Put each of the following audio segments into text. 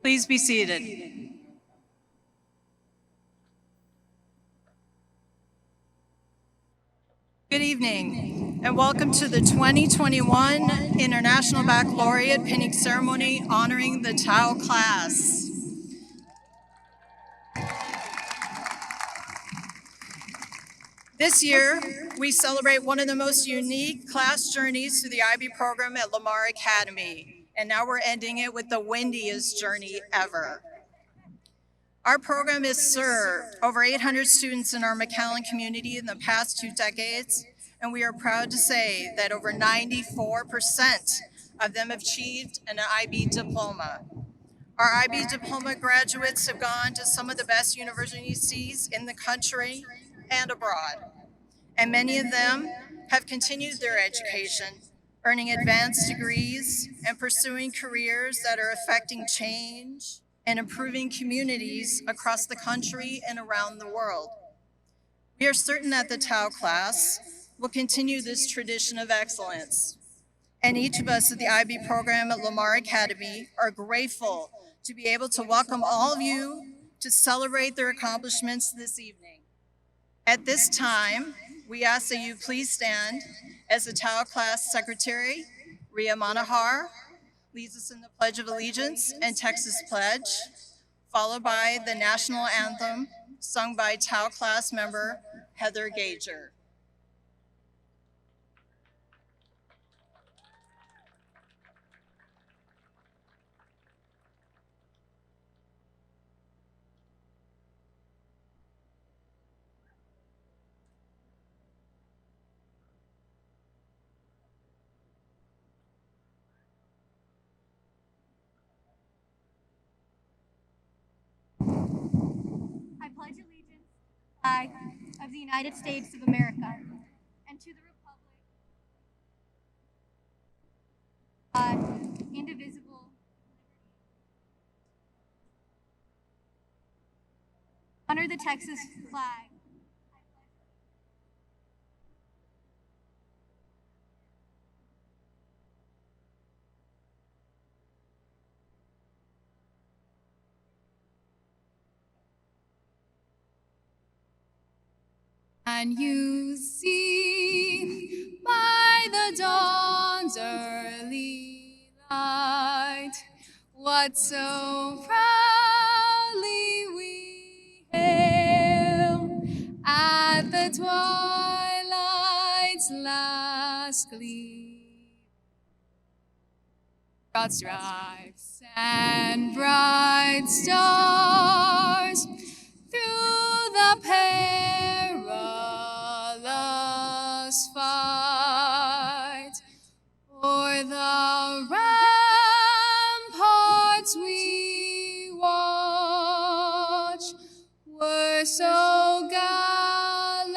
Please be seated. Good evening, and welcome to the 2021 International Baccalaureate pinning ceremony honoring the Tau class. This year, we celebrate one of the most unique class journeys through the IB program at Lamar Academy, and now we're ending it with the windiest journey ever. Our program has served over 800 students in our McAllen community in the past 2 decades, and we are proud to say that over 94% of them have achieved an IB diploma. Our IB diploma graduates have gone to some of the best universities in the country and abroad, and many of them have continued their education, earning advanced degrees and pursuing careers that are affecting change and improving communities across the country and around the world. We are certain that the Tau class will continue this tradition of excellence. And each of us at the IB program at Lamar Academy are grateful to be able to welcome all of you to celebrate their accomplishments this evening. At this time, we ask that you please stand as the Tau class secretary, Ria Manahar, leads us in the Pledge of Allegiance and Texas Pledge, followed by the national anthem sung by Tau class member Heather Gager. I pledge allegiance to the flag of the United States of America and to the republic, indivisible, honor the Texas flag. And you see by the dawn's early light what so proudly we hail at the twilight's last gleam. Broad stripes and bright stars through the perilous fight, o'er the ramparts we watch, were so gallantly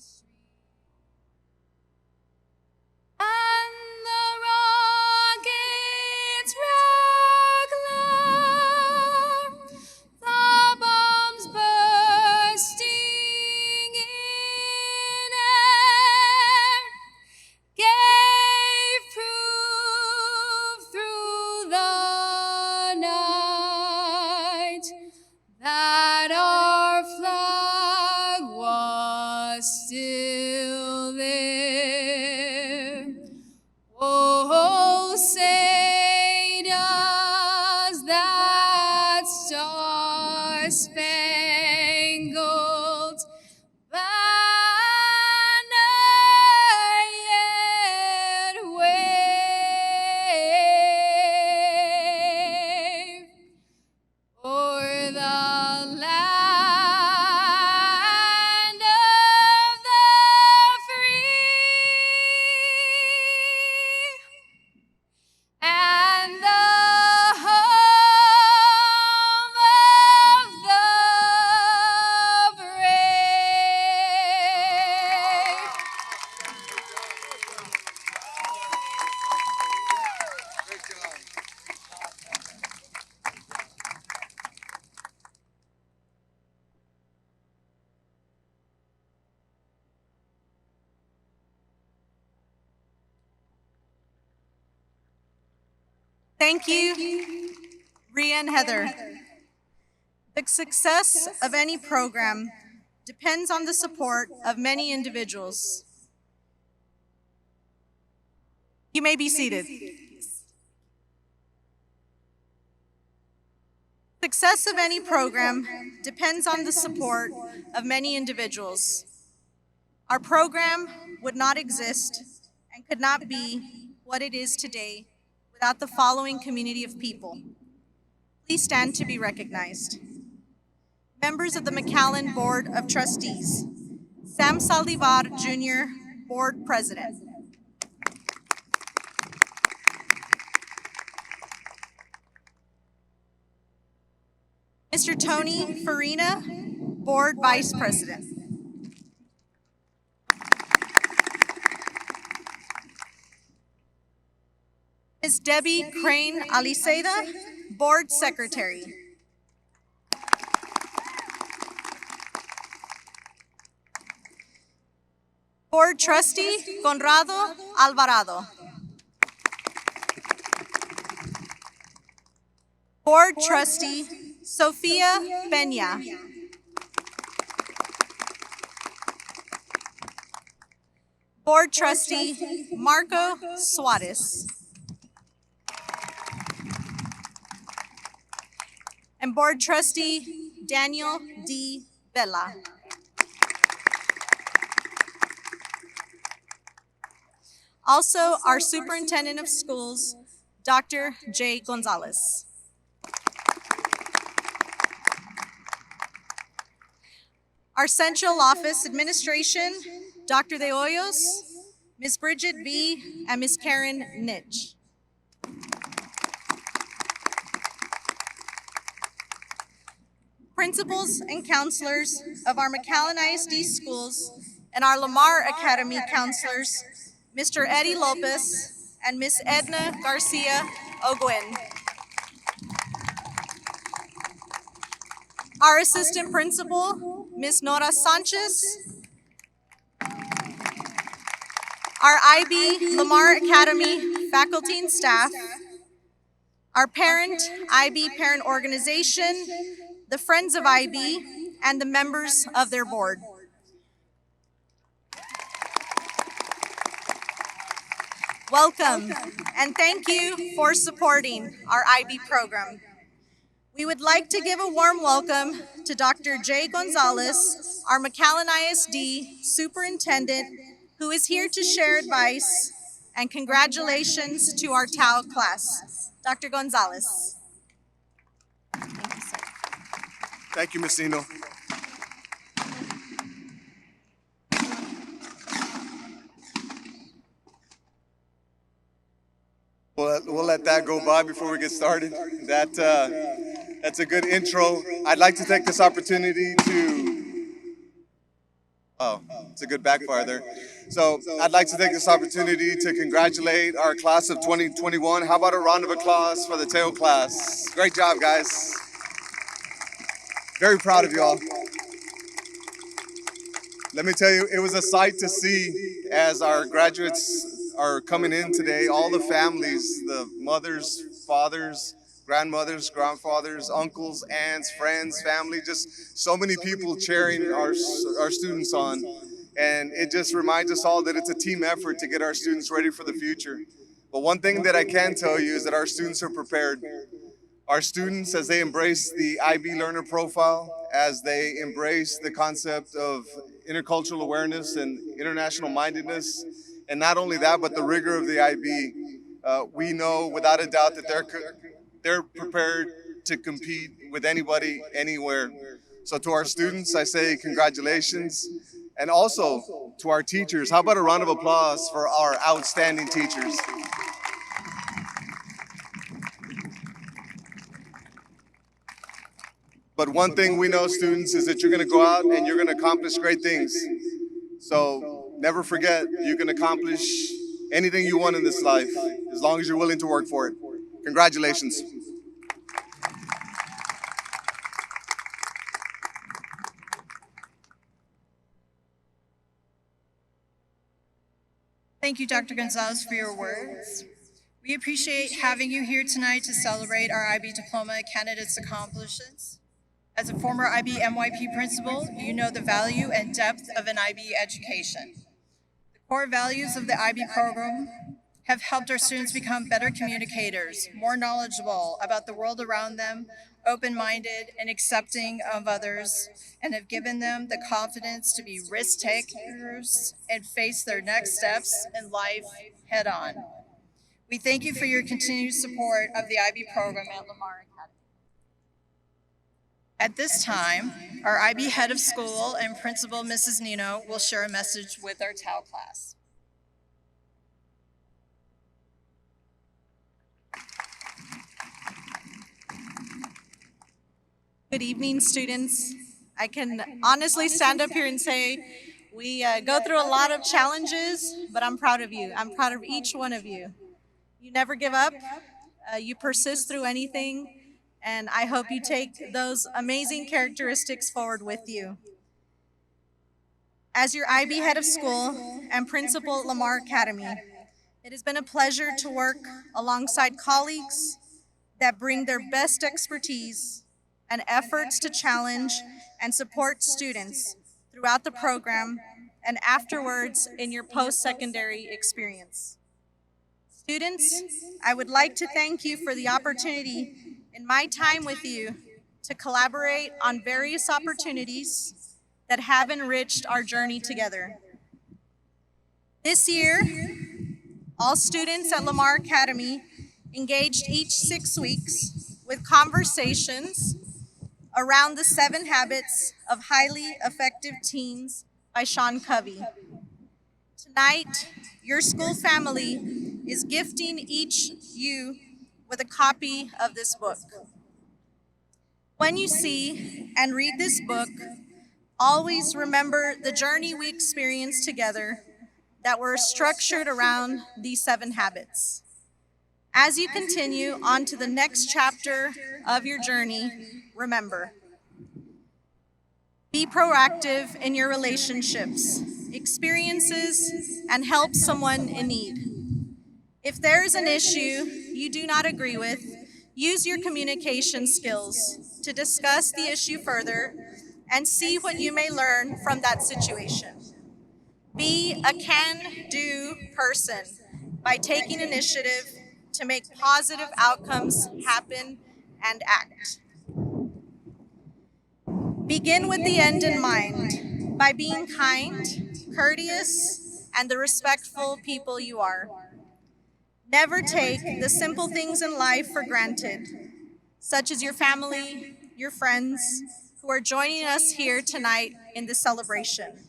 streamed. And the rocket's red glare, the bombs bursting in air, gave proof through the night that our flag was still there. Oh, say does that star-spangled banner yet wave o'er the land of the free and the home of the brave? Thank you, Ria and Heather. The success of any program depends on the support of many individuals. You may be seated. Success of any program depends on the support of many individuals. Our program would not exist and could not be what it is today without the following community of people. Please stand to be recognized. Members of the McAllen Board of Trustees, Sam Saldivar Jr., Board President. Mr. Tony Farina, Board Vice President. Ms. Debbie Crane Aliceda, Board Secretary. Board Trustee Conrado Alvarado. Board Trustee Sofia Peña. Board Trustee Marco Suarez. And Board Trustee Daniel D. Bella. Also, our Superintendent of Schools, Dr. J. Gonzalez. Our Central Office Administration, Dr. De Hoyos, Ms. Bridget B., and Ms. Karen Nitch. Principals and counselors of our McAllen ISD schools and our Lamar Academy counselors, Mr. Eddie Lopez and Ms. Edna Garcia Oguen. Our assistant principal, Ms. Nora Sanchez. Our IB Lamar Academy faculty and staff. Our parent, IB parent organization, the Friends of IB, and the members of their board. Welcome, and thank you for supporting our IB program. We would like to give a warm welcome to Dr. J. Gonzalez, our McAllen ISD superintendent, who is here to share advice, and congratulations to our TAO class. Dr. Gonzalez. Thank you, sir. Thank you, Ms. Eno. We'll let that go by before we get started. That's a good intro. I'd like to take this opportunity to, it's a good backfire there. So I'd like to take this opportunity to congratulate our class of 2021. How about a round of applause for the TAO class? Great job, guys. Very proud of you all. Let me tell you, it was a sight to see as our graduates are coming in today, all the families, the mothers, fathers, grandmothers, grandfathers, uncles, aunts, friends, family, just so many people cheering our students on. And it just reminds us all that it's a team effort to get our students ready for the future. But one thing that I can tell you is that our students are prepared. Our students, as they embrace the IB learner profile, as they embrace the concept of intercultural awareness and international mindedness, and not only that, but the rigor of the IB, we know without a doubt that they're prepared to compete with anybody, anywhere. So to our students, I say congratulations. And also to our teachers, how about a round of applause for our outstanding teachers? But one thing we know, students, is that you're gonna go out and you're gonna accomplish great things. So never forget, you can accomplish anything you want in this life, as long as you're willing to work for it. Congratulations. Thank you, Dr. Gonzalez, for your words. We appreciate having you here tonight to celebrate our IB Diploma candidates' accomplishments. As a former IB MYP principal, you know the value and depth of an IB education. The core values of the IB program have helped our students become better communicators, more knowledgeable about the world around them, open-minded and accepting of others, and have given them the confidence to be risk takers and face their next steps in life head on. We thank you for your continued support of the IB program at Lamar Academy. At this time, our IB head of school and principal, Mrs. Nino, will share a message with our TAO class. Good evening, students. I can honestly stand up here and say we go through a lot of challenges, but I'm proud of you. I'm proud of each one of you. You never give up. You persist through anything, and I hope you take those amazing characteristics forward with you. As your IB head of school and principal at Lamar Academy, it has been a pleasure to work alongside colleagues, that bring their best expertise and efforts to challenge and support students throughout the program and afterwards in your post-secondary experience. Students, I would like to thank you for the opportunity in my time with you to collaborate on various opportunities that have enriched our journey together. This year, all students at Lamar Academy engaged each 6 weeks with conversations around the 7 Habits of Highly Effective Teens by Sean Covey. Tonight, your school family is gifting each you with a copy of this book. When you see and read this book, always remember the journey we experienced together that were structured around these 7 habits. As you continue on to the next chapter of your journey, remember, be proactive in your relationships, experiences, and help someone in need. If there is an issue you do not agree with, use your communication skills to discuss the issue further and see what you may learn from that situation. Be a can-do person by taking initiative to make positive outcomes happen and act. Begin with the end in mind by being kind, courteous, and the respectful people you are. Never take the simple things in life for granted, such as your family, your friends, who are joining us here tonight in this celebration.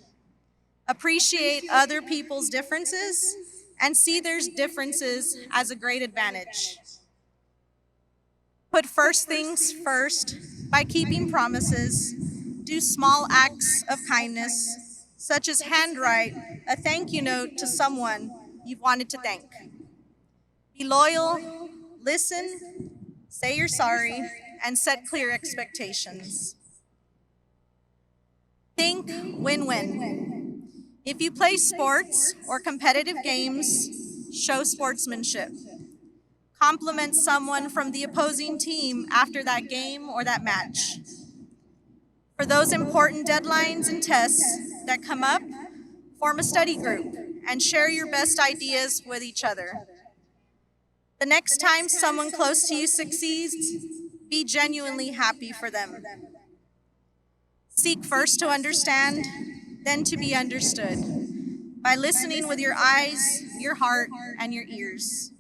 Appreciate other people's differences and see their differences as a great advantage. Put first things first by keeping promises. Do small acts of kindness, such as handwrite a thank you note to someone you've wanted to thank. Be loyal, listen, say you're sorry, and set clear expectations. Think win-win. If you play sports or competitive games, show sportsmanship. Compliment someone from the opposing team after that game or that match. For those important deadlines and tests that come up, form a study group and share your best ideas with each other. The next time someone close to you succeeds, be genuinely happy for them. Seek first to understand, then to be understood, by listening with your eyes, your heart, and your ears.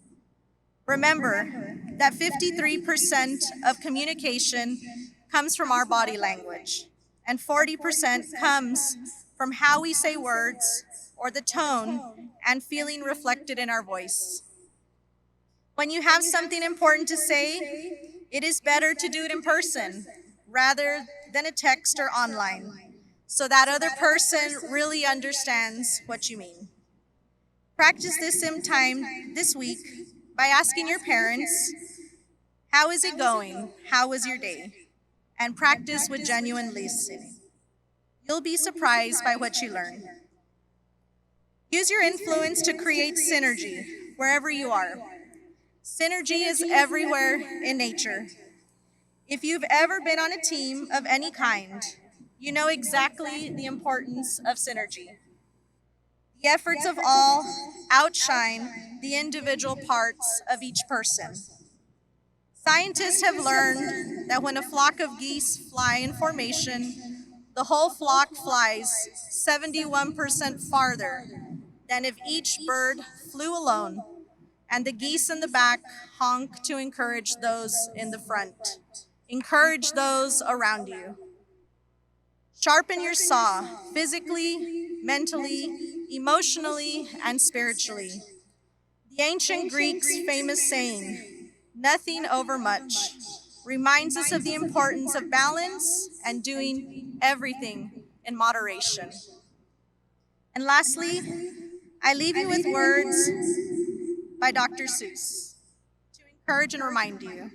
Remember that 53% of communication comes from our body language, and 40% comes from how we say words or the tone and feeling reflected in our voice. When you have something important to say, it is better to do it in person rather than a text or online, so that other person really understands what you mean. Practice this sometime this week by asking your parents, how is it going? How was your day? And practice with genuine listening. You'll be surprised by what you learn. Use your influence to create synergy wherever you are. Synergy is everywhere in nature. If you've ever been on a team of any kind, you know exactly the importance of synergy. The efforts of all outshine the individual parts of each person. Scientists have learned that when a flock of geese fly in formation, the whole flock flies 71% farther than if each bird flew alone, and the geese in the back honk to encourage those in the front. Encourage those around you. Sharpen your saw physically, mentally, emotionally, and spiritually. The ancient Greeks' famous saying, "Nothing over much," reminds us of the importance of balance and doing everything in moderation. And lastly, I leave you with words by Dr. Seuss to encourage and remind you.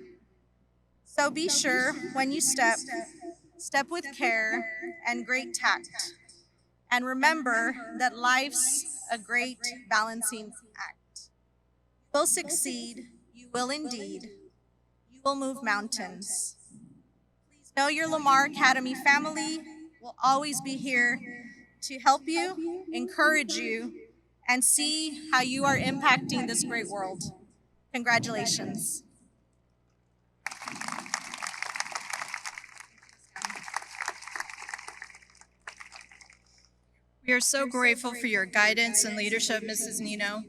So be sure when you step with care and great tact. And remember that life's a great balancing act. You will succeed, you will indeed. You will move mountains. Please know your Lamar Academy family will always be here to help you, encourage you, and see how you are impacting this great world. Congratulations. We are so grateful for your guidance and leadership, Mrs. Nino,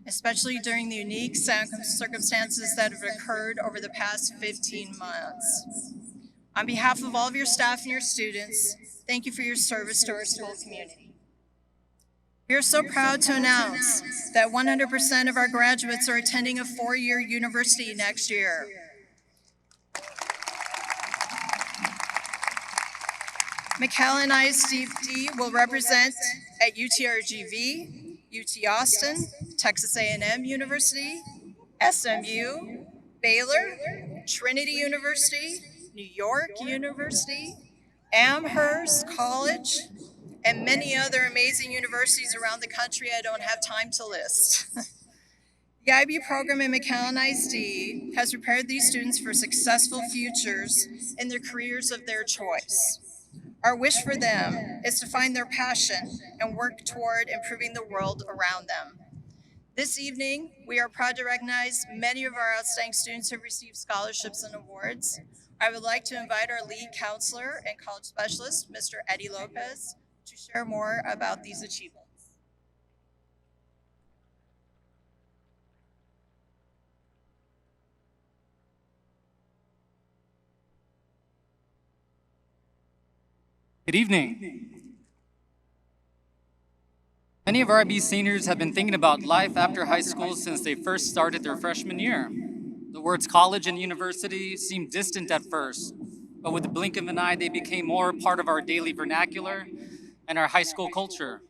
especially during the unique circumstances that have occurred over the past 15 months. On behalf of all of your staff and your students, thank you for your service to our school community. We are so proud to announce that 100% of our graduates are attending a four-year university next year. McAllen ISD will represent at UTRGV, UT Austin, Texas A&M University, SMU, Baylor, Trinity University, New York University, Amherst College, and many other amazing universities around the country I don't have time to list. The IB program at McAllen ISD has prepared these students for successful futures in the careers of their choice. Our wish for them is to find their passion and work toward improving the world around them. This evening, we are proud to recognize many of our outstanding students who have received scholarships and awards. I would like to invite our lead counselor and college specialist, Mr. Eddie Lopez, to share more about these achievements. Good evening. Many of our IB seniors have been thinking about life after high school since they first started their freshman year. The words college and university seemed distant at first, but with the blink of an eye, they became more a part of our daily vernacular and our high school culture.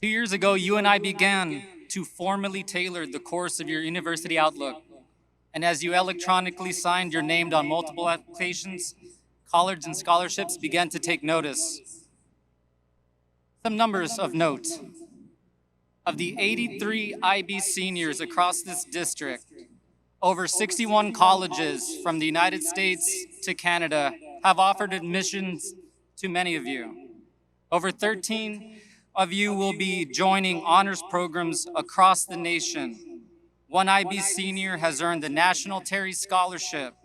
2 years ago, you and I began to formally tailor the course of your university outlook. And as you electronically signed your name on multiple applications, colleges and scholarships began to take notice. Some numbers of note. Of the 83 IB seniors across this district, over 61 colleges from the United States to Canada have offered admissions to many of you. Over 13 of you will be joining honors programs across the nation. One IB senior has earned the National Terry Scholarship.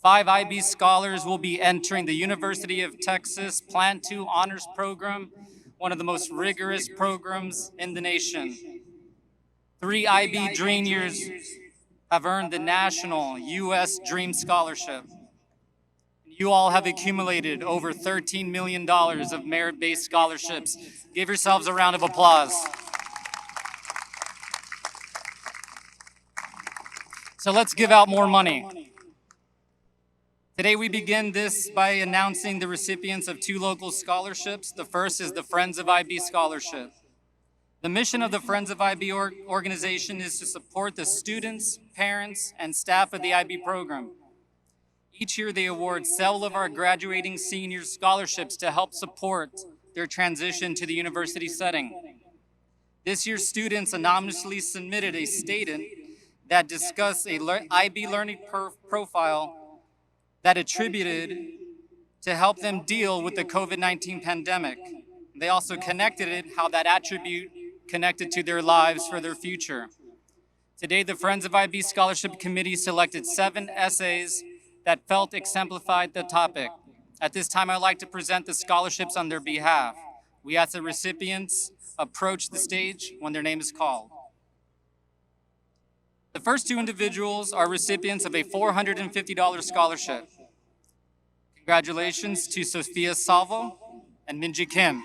5 IB scholars will be entering the University of Texas Plant 2 Honors Program, one of the most rigorous programs in the nation. 3 IB Dreamers have earned the National U.S. Dream Scholarship. You all have accumulated over $13 million of merit-based scholarships. Give yourselves a round of applause. So let's give out more money. Today we begin this by announcing the recipients of 2 local scholarships. The first is the Friends of IB Scholarship. The mission of the Friends of IB organization is to support the students, parents, and staff of the IB program. Each year they award several of our graduating seniors scholarships to help support their transition to the university setting. This year students anonymously submitted a statement that discussed a IB learning profile that attributed to help them deal with the COVID-19 pandemic. They also connected it, how that attribute connected to their lives for their future. Today, the Friends of IB Scholarship Committee selected 7 essays that felt exemplified the topic. At this time, I'd like to present the scholarships on their behalf. We ask the recipients approach the stage when their name is called. The first 2 individuals are recipients of a $450 scholarship. Congratulations to Sophia Salvo and Minji Kim.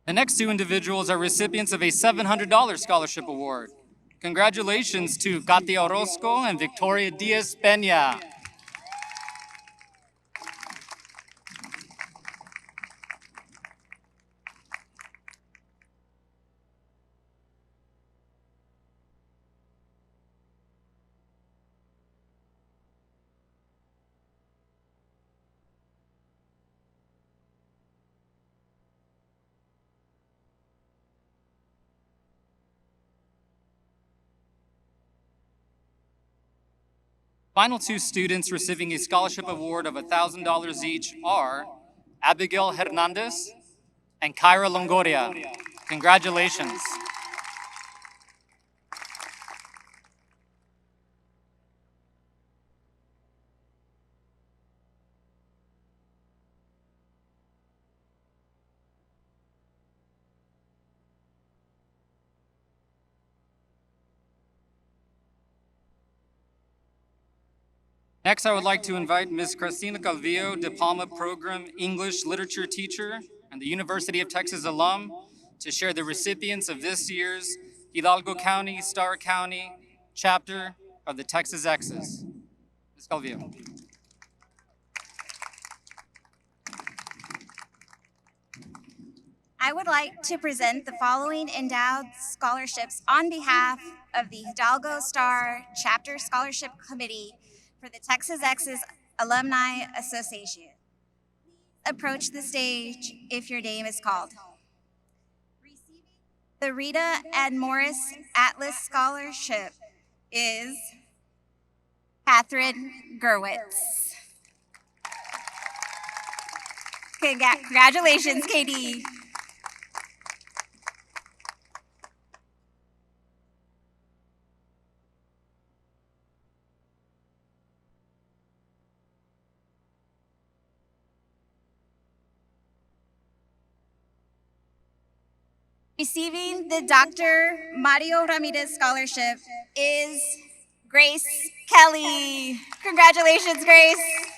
The next 2 individuals are recipients of a $700 scholarship award. Congratulations to Katia Orozco and Victoria Diaz Peña. Final two students receiving a scholarship award of $1,000 each are Abigail Hernandez and Kyra Longoria. Congratulations. Next, I would like to invite Ms. Cristina Calvillo, Diploma Program English Literature Teacher and the University of Texas alum, to share the recipients of this year's Hidalgo County, Starr County chapter of the Texas X's. Ms. Calvillo. I would like to present the following endowed scholarships on behalf of the Hidalgo Star Chapter Scholarship Committee for the Texas X's Alumni Association. Approach the stage if your name is called. Receiving the Rita and Morris Atlas Scholarship is Catherine Gerwitz. Congratulations, Katie. Receiving the Dr. Mario Ramirez Scholarship is Grace Kelly. Congratulations, Grace.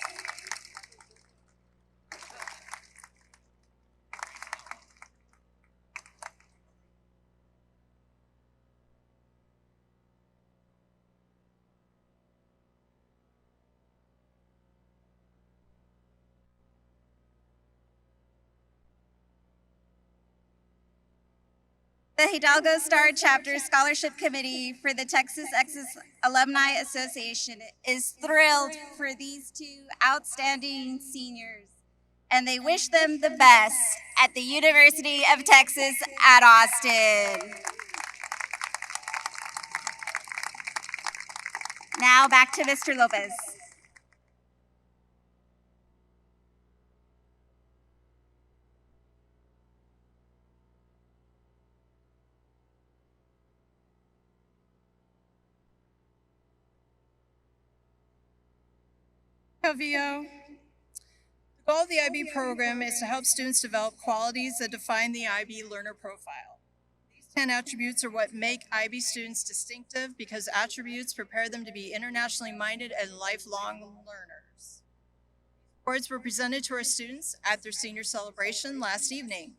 The Hidalgo Star Chapter Scholarship Committee for the Texas X's Alumni Association is thrilled for these two outstanding seniors, and they wish them the best at the University of Texas at Austin. Now back to Mr. Lopez. Calvillo. The goal of the IB program is to help students develop qualities that define the IB learner profile. These 10 attributes are what make IB students distinctive because attributes prepare them to be internationally minded and lifelong learners. Awards were presented to our students at their senior celebration last evening.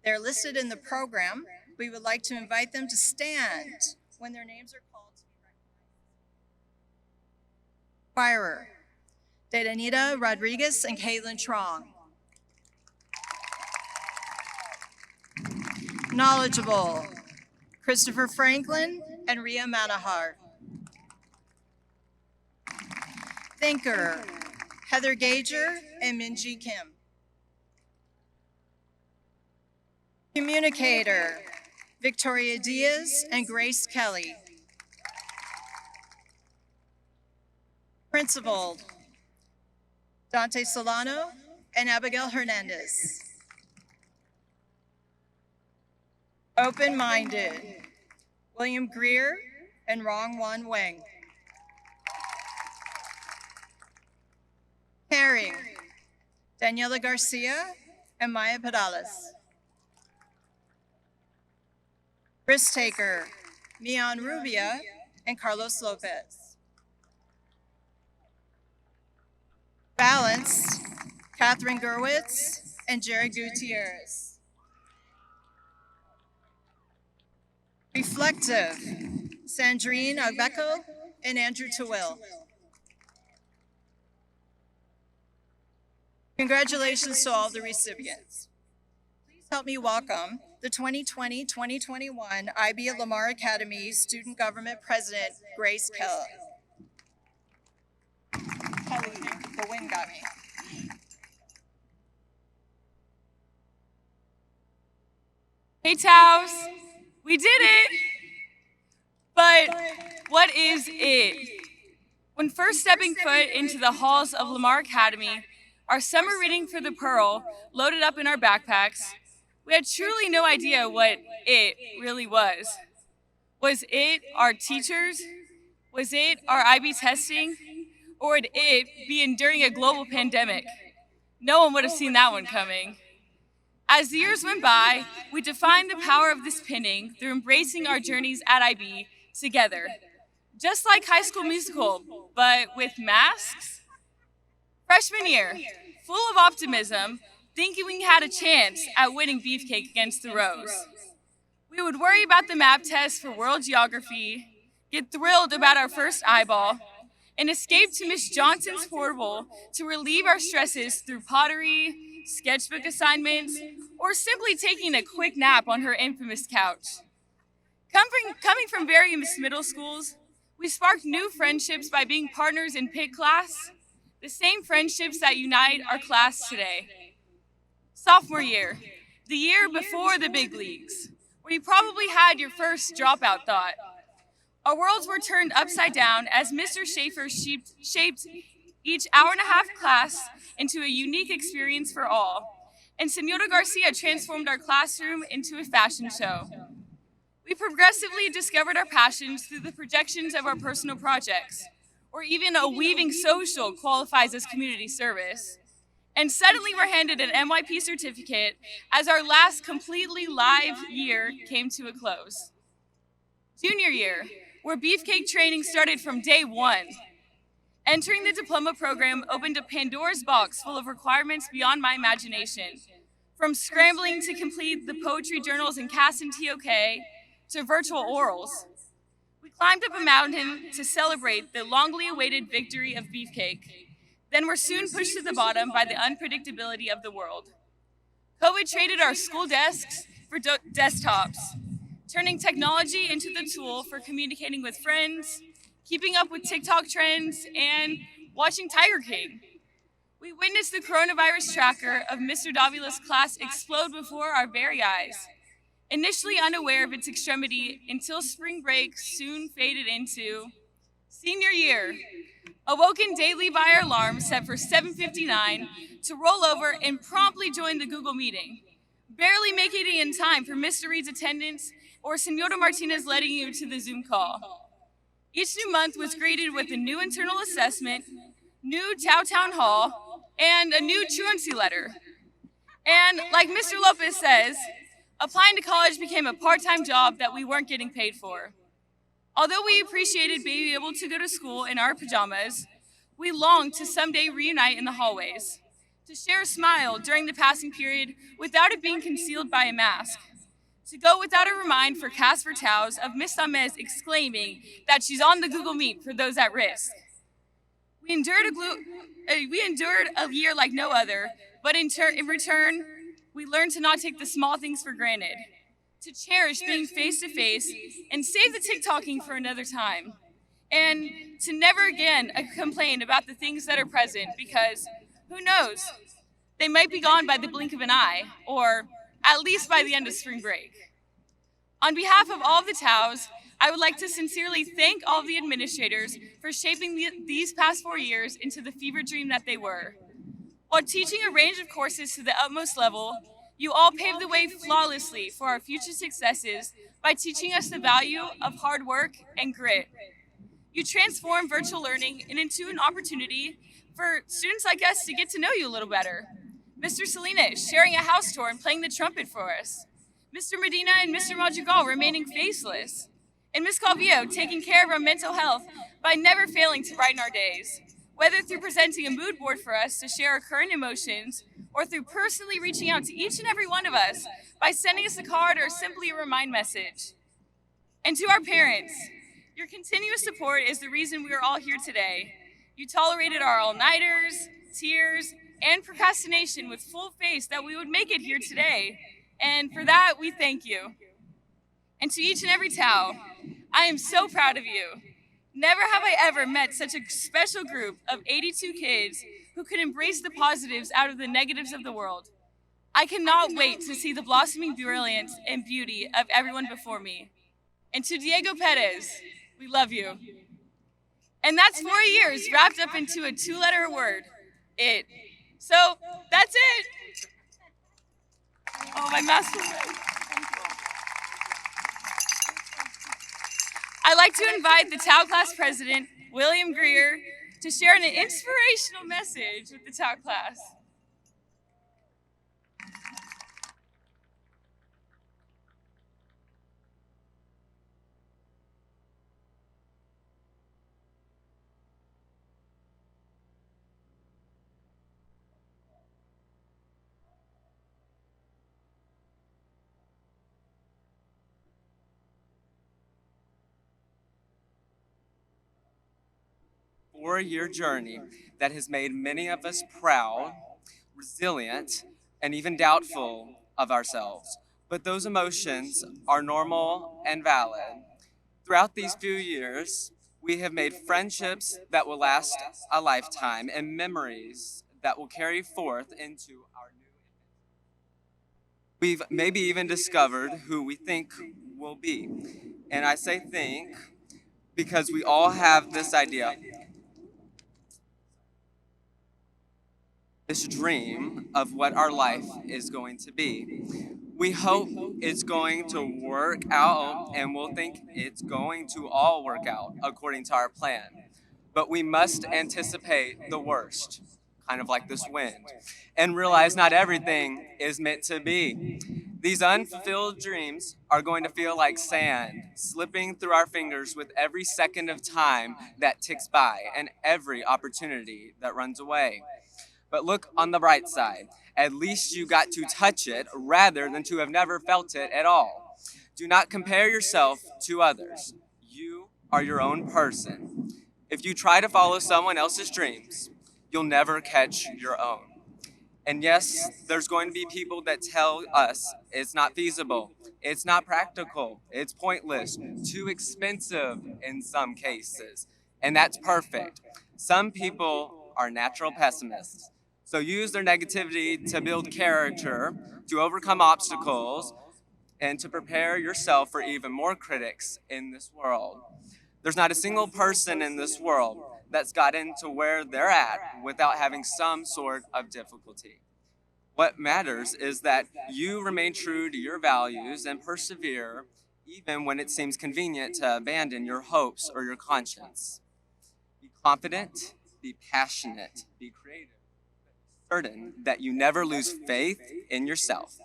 They're listed in the program. We would like to invite them to stand when their names are called to be recognized. Inquirer. Dedanita Rodriguez and Caitlin Trong. Knowledgeable, Christopher Franklin and Ria Manahar. Thinker, Heather Gager and Minji Kim. Communicator, Victoria Diaz and Grace Kelly. Principled, Dante Solano and Abigail Hernandez. Open-minded, William Greer and Rong Wan Wang. Caring, Daniela Garcia and Maya Pedales. Risk taker, Mian Rubia and Carlos Lopez. Balanced, Catherine Gerwitz and Jared Gutierrez. Reflective, Sandrine Agbeko and Andrew Tawil. Congratulations to all the recipients. Please help me welcome the 2020-2021 IB at Lamar Academy Student Government President, Grace Kelly. The wind got me. Hey, Taos, we did it! But what is it? When first stepping foot into the halls of Lamar Academy, our summer reading for the Pearl loaded up in our backpacks, we had truly no idea what it really was. Was it our teachers? Was it our IB testing? Or would it be enduring a global pandemic? No one would have seen that one coming. As the years went by, we defined the power of this pinning through embracing our journeys at IB together. Just like High School Musical, but with masks? Freshman year, full of optimism, thinking we had a chance at winning Beefcake against the Rose. We would worry about the map test for world geography, get thrilled about our first eyeball, and escape to Miss Johnson's portable to relieve our stresses through pottery, sketchbook assignments, or simply taking a quick nap on her infamous couch. Coming from various middle schools, we sparked new friendships by being partners in PIC class, the same friendships that unite our class today. Sophomore year, the year before the big leagues, where you probably had your first dropout thought. Our worlds were turned upside down as Mr. Schaefer shaped each hour-and-a-half class into a unique experience for all, and Senora Garcia transformed our classroom into a fashion show. We progressively discovered our passions through the projections of our personal projects, or even a weaving social qualifies as community service. And suddenly we're handed an MYP certificate as our last completely live year came to a close. Junior year, where Beefcake training started from day one. Entering the diploma program opened a Pandora's box full of requirements beyond my imagination. From scrambling to complete the poetry journals in CAS and TOK, to virtual orals. We climbed up a mountain to celebrate the longly awaited victory of Beefcake. Then were soon pushed to the bottom by the unpredictability of the world. COVID traded our school desks for desktops, turning technology into the tool for communicating with friends, keeping up with TikTok trends, and watching Tiger King. We witnessed the coronavirus tracker of Mr. Davila's class explode before our very eyes. Initially unaware of its extremity until spring break soon faded into senior year, awoken daily by our alarm set for 7:59 to roll over and promptly join the Google meeting, barely making it in time for Mr. Reed's attendance or Senora Martinez letting you to the Zoom call. Each new month was greeted with a new internal assessment, new Town Hall, and a new truancy letter. And like Mr. Lopez says, applying to college became a part-time job that we weren't getting paid for. Although we appreciated being able to go to school in our pajamas, we longed to someday reunite in the hallways, to share a smile during the passing period without it being concealed by a mask, to go without a remind for Casper Taus of Miss Amez exclaiming that she's on the Google Meet for those at risk. We endured a year like no other, but in return, we learned to not take the small things for granted, to cherish being face-to-face and save the TikToking for another time, and to never again complain about the things that are present because, who knows, they might be gone by the blink of an eye, or at least by the end of spring break. On behalf of all of the Taus, I would like to sincerely thank all of the administrators for shaping these past 4 years into the fever dream that they were. While teaching a range of courses to the utmost level, you all paved the way flawlessly for our future successes by teaching us the value of hard work and grit. You transformed virtual learning into an opportunity for students like us to get to know you a little better. Mr. Salinas sharing a house tour and playing the trumpet for us. Mr. Medina and Mr. Madrigal remaining faceless. And Ms. Calvillo taking care of our mental health by never failing to brighten our days, whether through presenting a mood board for us to share our current emotions, or through personally reaching out to each and every one of us by sending us a card or simply a remind message. And to our parents, your continuous support is the reason we are all here today. You tolerated our all-nighters, tears, and procrastination with full faith that we would make it here today. And for that, we thank you. And to each and every Tau, I am so proud of you. Never have I ever met such a special group of 82 kids who could embrace the positives out of the negatives of the world. I cannot wait to see the blossoming brilliance and beauty of everyone before me. And to Diego Perez, we love you. And that's 4 years wrapped up into a 2-letter word, it. So that's it. Oh, my master. I'd like to invite the Tau class president, William Greer, to share an inspirational message with the Tau class. Four-year journey that has made many of us proud, resilient, and even doubtful of ourselves. But those emotions are normal and valid. Throughout these few years, we have made friendships that will last a lifetime and memories that will carry forth into our new. We've maybe even discovered who we think will be. And I say think because we all have this idea, this dream of what our life is going to be. We hope it's going to work out, and we'll think it's going to all work out according to our plan. But we must anticipate the worst, kind of like this wind, and realize not everything is meant to be. These unfulfilled dreams are going to feel like sand slipping through our fingers with every second of time that ticks by and every opportunity that runs away. But look on the bright side. At least you got to touch it rather than to have never felt it at all. Do not compare yourself to others. You are your own person. If you try to follow someone else's dreams, you'll never catch your own. And yes, there's going to be people that tell us it's not feasible, it's not practical, it's pointless, too expensive in some cases. And that's perfect. Some people are natural pessimists. So use their negativity to build character, to overcome obstacles, and to prepare yourself for even more critics in this world. There's not a single person in this world that's gotten to where they're at without having some sort of difficulty. What matters is that you remain true to your values and persevere even when it seems convenient to abandon your hopes or your conscience. Be confident, be passionate, be creative. Certain that you never lose faith in yourself.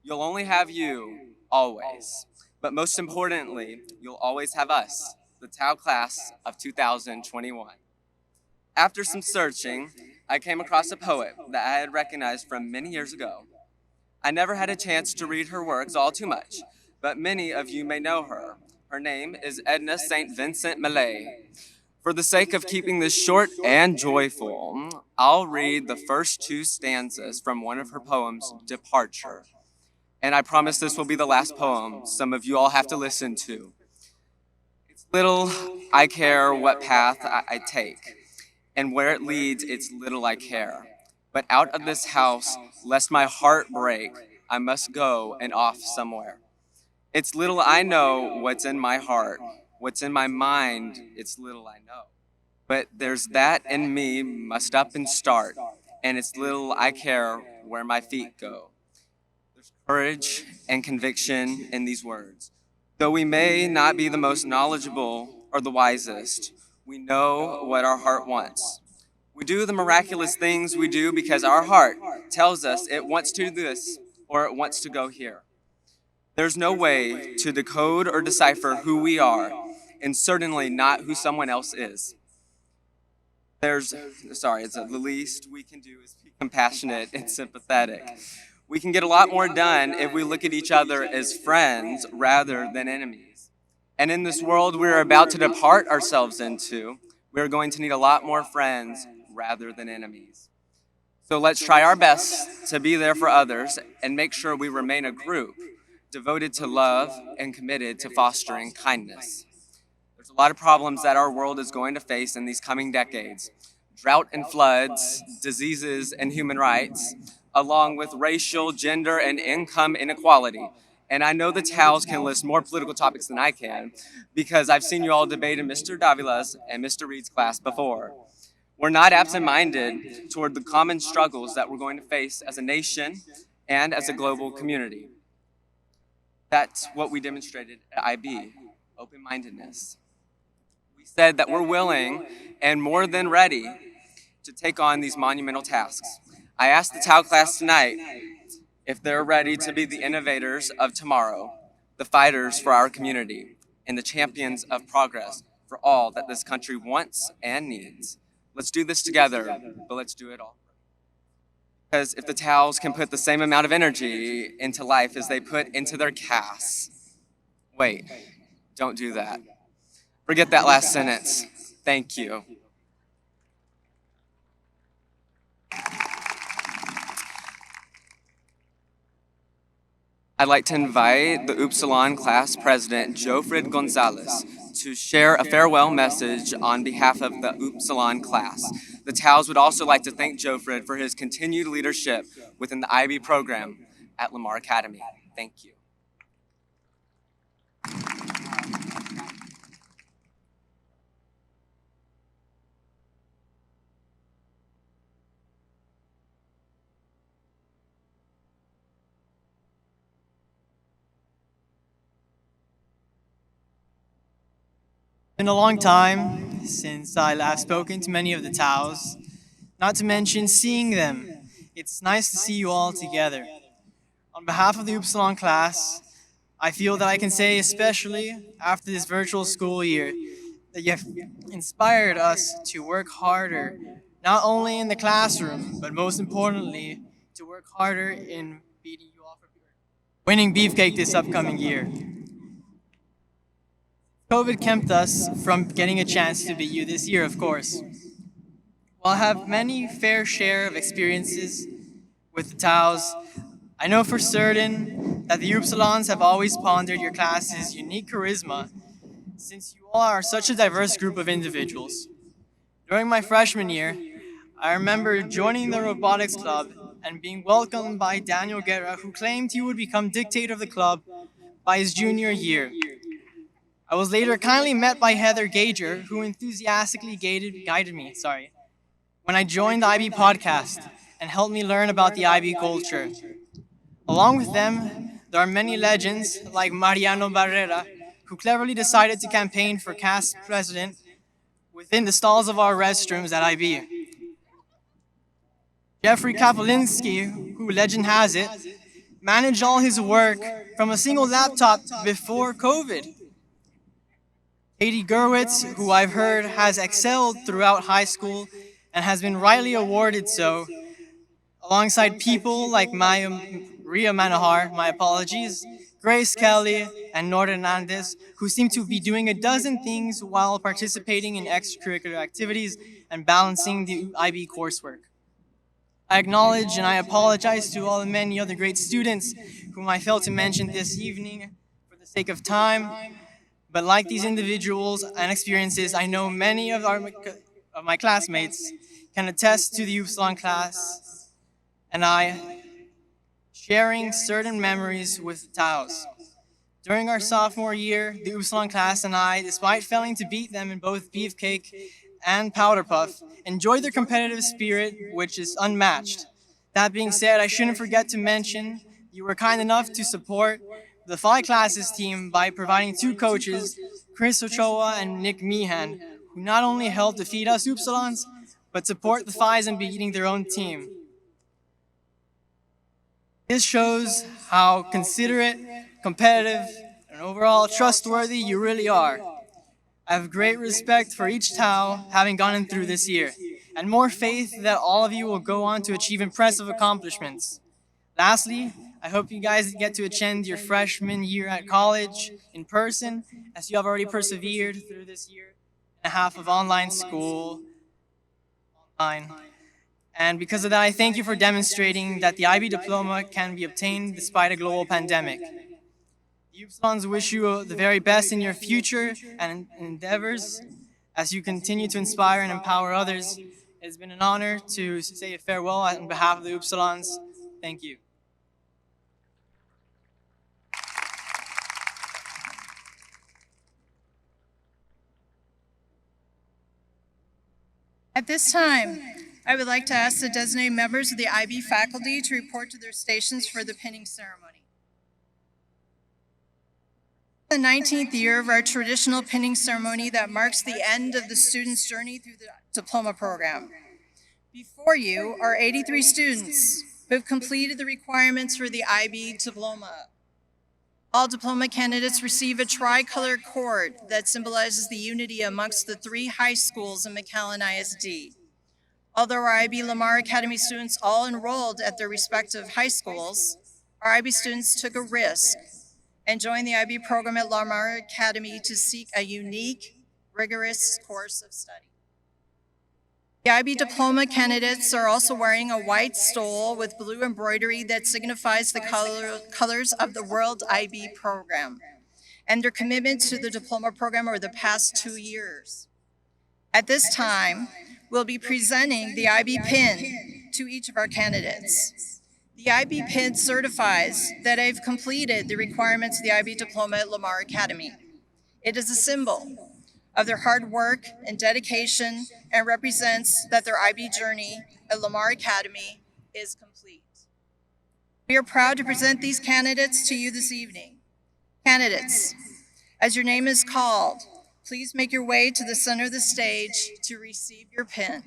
You'll only have you, always. But most importantly, you'll always have us, the Tau class of 2021. After some searching, I came across a poet that I had recognized from many years ago. I never had a chance to read her works all too much, but many of you may know her. Her name is Edna St. Vincent Millay. For the sake of keeping this short and joyful, I'll read the first 2 stanzas from one of her poems, Departure. And I promise this will be the last poem some of you all have to listen to. It's little I care what path I take, and where it leads, it's little I care. But out of this house, lest my heart break, I must go and off somewhere. It's little I know what's in my heart. What's in my mind, it's little I know. But there's that in me must up and start, and it's little I care where my feet go. There's courage and conviction in these words. Though we may not be the most knowledgeable or the wisest, we know what our heart wants. We do the miraculous things we do because our heart tells us it wants to do this or it wants to go here. There's no way to decode or decipher who we are, and certainly not who someone else is. The least we can do is be compassionate and sympathetic. We can get a lot more done if we look at each other as friends rather than enemies. And in this world we're about to depart ourselves into, we're going to need a lot more friends rather than enemies. So let's try our best to be there for others and make sure we remain a group devoted to love and committed to fostering kindness. There's a lot of problems that our world is going to face in these coming decades. Drought and floods, diseases and human rights, along with racial, gender, and income inequality. And I know the Towels can list more political topics than I can because I've seen you all debate in Mr. Davila's and Mr. Reed's class before. We're not absent-minded toward the common struggles that we're going to face as a nation and as a global community. That's what we demonstrated at IB, open-mindedness. We said that we're willing and more than ready to take on these monumental tasks. I asked the Tau class tonight if they're ready to be the innovators of tomorrow, the fighters for our community, and the champions of progress for all that this country wants and needs. Let's do this together, but let's do it all. Because if the Towels can put the same amount of energy into life as they put into their casts, wait, don't do that. Forget that last sentence. Thank you. I'd like to invite the Upsilon class president, Jofrid Gonzalez, to share a farewell message on behalf of the Upsilon class. The Towels would also like to thank Jofrid for his continued leadership within the IB program at Lamar Academy. Thank you. Been a long time since I last spoken to many of the Taos, not to mention seeing them. It's nice to see you all together. On behalf of the Upsilon class, I feel that I can say, especially after this virtual school year, that you have inspired us to work harder, not only in the classroom, but most importantly, to work harder in beating you off of winning Beefcake this upcoming year. COVID kept us from getting a chance to beat you this year, of course. While I have many fair share of experiences with the Taos, I know for certain that the Upsilons have always pondered your class's unique charisma, since you all are such a diverse group of individuals. During my freshman year, I remember joining the robotics club and being welcomed by Daniel Guerra, who claimed he would become dictator of the club by his junior year. I was later kindly met by Heather Gager, who enthusiastically guided me when I joined the IB podcast and helped me learn about the IB culture. Along with them, there are many legends like Mariano Barrera, who cleverly decided to campaign for cast president within the stalls of our restrooms at IB. Jeffrey Kapolinski, who legend has it, managed all his work from a single laptop before COVID. Katie Gerwitz, who I've heard has excelled throughout high school and has been rightly awarded so, alongside people like Ria Manohar, my apologies, Grace Kelly, and Nora Hernandez, who seem to be doing a dozen things while participating in extracurricular activities and balancing the IB coursework. I acknowledge and I apologize to all the many other great students whom I failed to mention this evening for the sake of time. But like these individuals and experiences, I know many of my classmates can attest to the Upsilon class and I sharing certain memories with the Taos. During our sophomore year, the Upsilon class and I, despite failing to beat them in both Beefcake and Powder Puff, enjoyed their competitive spirit, which is unmatched. That being said, I shouldn't forget to mention you were kind enough to support the Phi Classes team by providing two coaches, Chris Ochoa and Nick Meehan, who not only helped defeat us Upsilons, but support the Phis in beating their own team. This shows how considerate, competitive, and overall trustworthy you really are. I have great respect for each Tau having gone through this year, and more faith that all of you will go on to achieve impressive accomplishments. Lastly, I hope you guys get to attend your freshman year at college in person, as you have already persevered through this year and a half of online school. And because of that, I thank you for demonstrating that the IB diploma can be obtained despite a global pandemic. The Upsilons wish you the very best in your future and endeavors as you continue to inspire and empower others. It has been an honor to say a farewell on behalf of the Upsilons. Thank you. At this time, I would like to ask the designated members of the IB faculty to report to their stations for the pinning ceremony. The 19th year of our traditional pinning ceremony that marks the end of the student's journey through the diploma program. Before you are 83 students who have completed the requirements for the IB diploma. All diploma candidates receive a tricolor cord that symbolizes the unity amongst the 3 high schools in McAllen ISD. Although our IB Lamar Academy students all enrolled at their respective high schools, our IB students took a risk and joined the IB program at Lamar Academy to seek a unique, rigorous course of study. The IB diploma candidates are also wearing a white stole with blue embroidery that signifies the colors of the World IB program and their commitment to the diploma program over the past 2 years. At this time, we'll be presenting the IB pin to each of our candidates. The IB pin certifies that they've completed the requirements of the IB diploma at Lamar Academy. It is a symbol of their hard work and dedication and represents that their IB journey at Lamar Academy is complete. We are proud to present these candidates to you this evening. Candidates, as your name is called, please make your way to the center of the stage to receive your pin.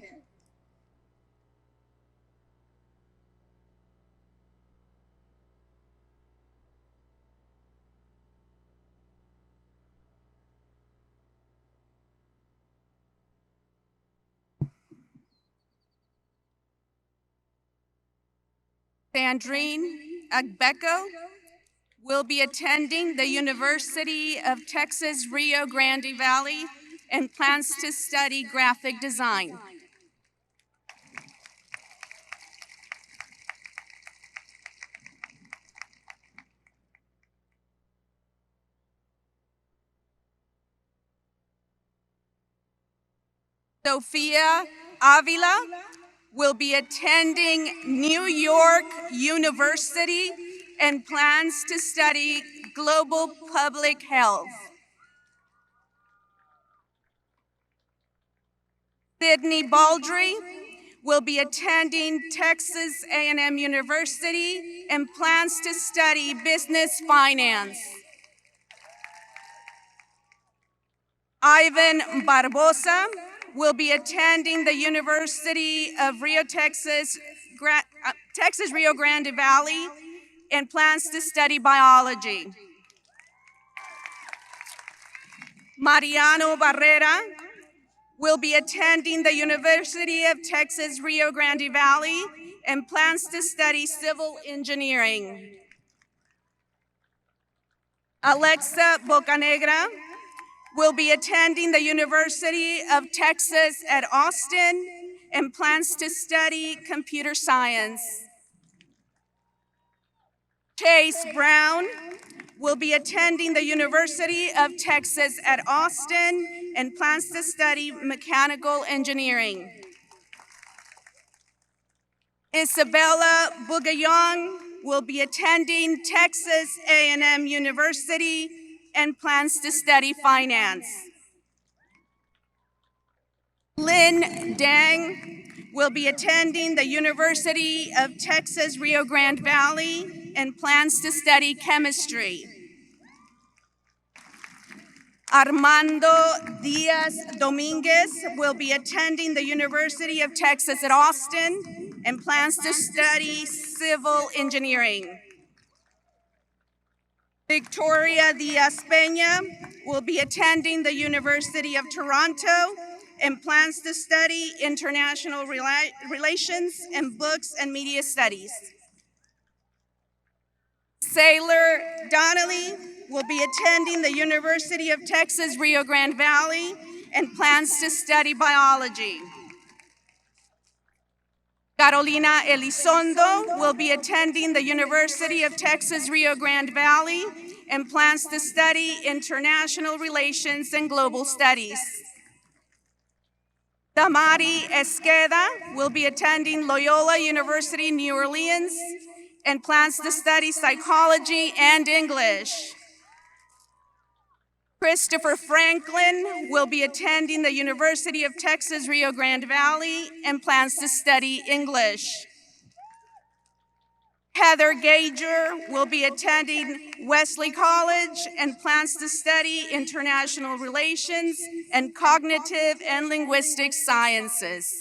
Sandrine Agbeko will be attending the University of Texas Rio Grande Valley and plans to study graphic design. Sofia Avila will be attending New York University and plans to study global public health. Sydney Baldry will be attending Texas A&M University and plans to study business finance. Ivan Barbosa will be attending the University of Texas Rio Grande Valley and plans to study biology. Mariano Barrera will be attending the University of Texas Rio Grande Valley and plans to study civil engineering. Alexa Bocanegra will be attending the University of Texas at Austin and plans to study computer science. Chase Brown will be attending the University of Texas at Austin and plans to study mechanical engineering. Isabella Bugayong will be attending Texas A&M University and plans to study finance. Lynn Dang will be attending the University of Texas Rio Grande Valley and plans to study chemistry. Armando Diaz Dominguez will be attending the University of Texas at Austin and plans to study civil engineering. Victoria Diaz Peña will be attending the University of Toronto and plans to study international relations and books and media studies. Sailor Donnelly will be attending the University of Texas Rio Grande Valley and plans to study biology. Carolina Elizondo will be attending the University of Texas Rio Grande Valley and plans to study international relations and global studies. Damari Esqueda will be attending Loyola University New Orleans and plans to study psychology and English. Christopher Franklin will be attending the University of Texas, Rio Grande Valley and plans to study English. Heather Gager will be attending Wesley College and plans to study international relations and cognitive and linguistic sciences.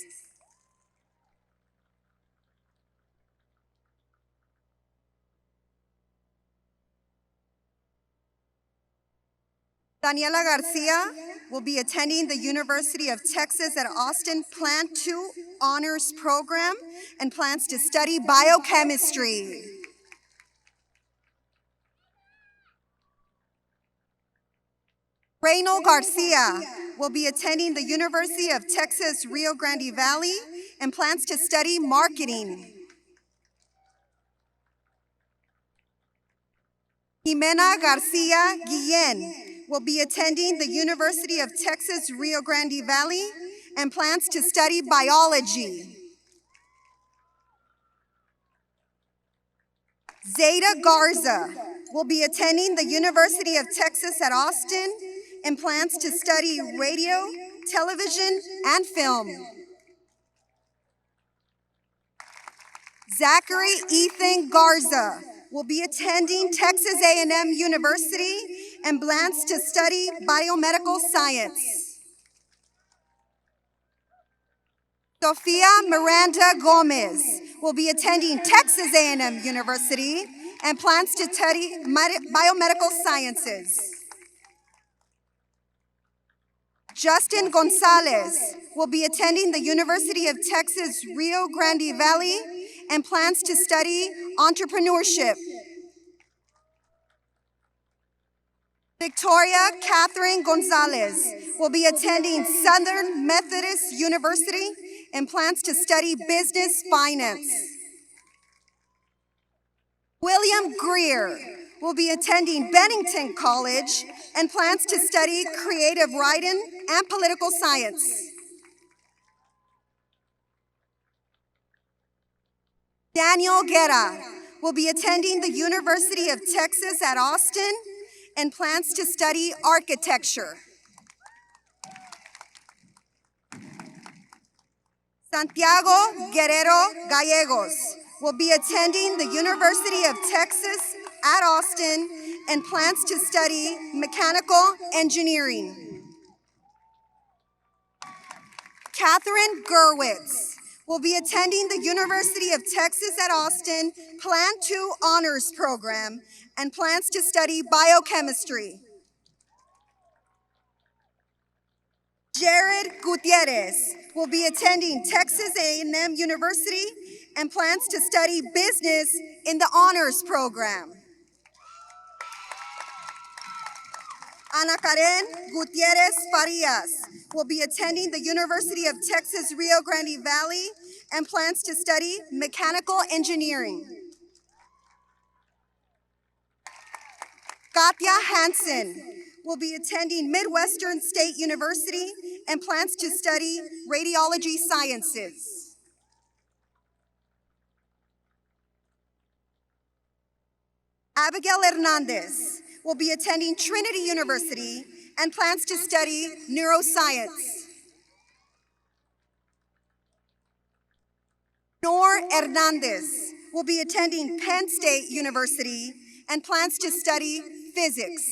Daniela Garcia will be attending the University of Texas at Austin Plant 2 Honors Program and plans to study biochemistry. Reynol Garcia will be attending the University of Texas Rio Grande Valley and plans to study marketing. Jimena Garcia Guillen will be attending the University of Texas Rio Grande Valley and plans to study biology. Zeta Garza will be attending the University of Texas at Austin and plans to study radio, television, and film. Zachary Ethan Garza will be attending Texas A&M University and plans to study biomedical science. Sofia Miranda Gomez will be attending Texas A&M University and plans to study biomedical sciences. Justin Gonzalez will be attending the University of Texas Rio Grande Valley and plans to study entrepreneurship. Victoria Catherine Gonzalez will be attending Southern Methodist University and plans to study business finance. William Greer will be attending Bennington College and plans to study creative writing and political science. Daniel Guerra will be attending the University of Texas at Austin and plans to study architecture. Santiago Guerrero Gallegos will be attending the University of Texas at Austin and plans to study mechanical engineering. Catherine Gerwitz will be attending the University of Texas at Austin Plant 2 Honors Program and plans to study biochemistry. Jared Gutierrez will be attending Texas A&M University and plans to study business in the honors program. Ana Karen Gutierrez Farias will be attending the University of Texas Rio Grande Valley and plans to study mechanical engineering. Katya Hansen will be attending Midwestern State University and plans to study radiology sciences. Abigail Hernandez will be attending Trinity University and plans to study neuroscience. Nor Hernandez will be attending Penn State University and plans to study physics.